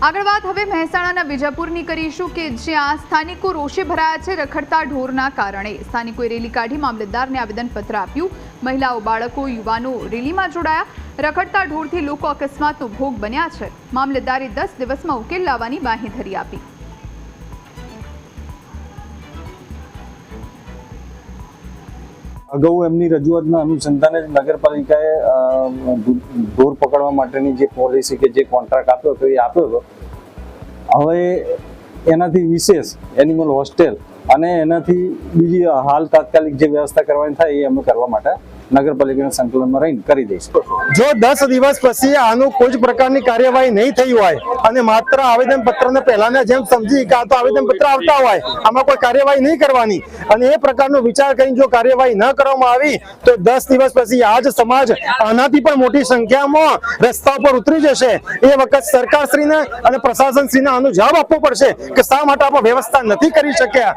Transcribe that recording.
આગળ વાત હવે મહેસાણાના વિજાપુરની કરીશું કે જ્યાં સ્થાનિકો રોષે ભરાયા છે રખડતા ઢોરના કારણે। સ્થાનિકોએ રેલી કાઢી મામલતદારને આવેદનપત્ર આપ્યું। મહિલાઓ, બાળકો, યુવાનો રેલીમાં જોડાયા। રખડતા ઢોરથી લોકો અકસ્માતનો ભોગ બન્યા છે। મામલતદારે 10 દિવસમાં ઉકેલ લાવવાની બાંહેધરી આપી। અગાઉ એમની રજૂઆતના અનુસંધાને નગરપાલિકાએ ઢોર પકડવા માટેની જે પોલિસી કે જે કોન્ટ્રાક્ટ આપ્યો હતો એ આપ્યો હતો। હવે એનાથી વિશેષ એનિમલ હોસ્ટેલ અને એનાથી બીજી હાલ તાત્કાલિક જે વ્યવસ્થા કરવાની થાય એ અમે કરવા માટે નગરપાલિકાના સંકલનમાં રહીને કરી દઈશું। જો 10 દિવસ પછી આનું કોઈ જ પ્રકારની કાર્યવાહી નહીં થઈ હોય અને માત્ર આવેદનપત્રને પહેલાના જેમ સમજી કે આ તો આવેદનપત્ર આવતા હોય, આમાં કોઈ કાર્યવાહી નહીં કરવાની અને એ પ્રકારનો વિચાર કરીને જો કાર્યવાહી ન કરવામાં આવી તો 10 દિવસ પછી આ જ સમાજ આનાથી પણ મોટી સંખ્યામાં રસ્તા પર ઉતરી જશે। એ વખત સરકારશ્રીને અને પ્રશાસનશ્રીને આનો જવાબ આપવો પડશે કે શા માટે આપણે વ્યવસ્થા નથી કરી શક્યા।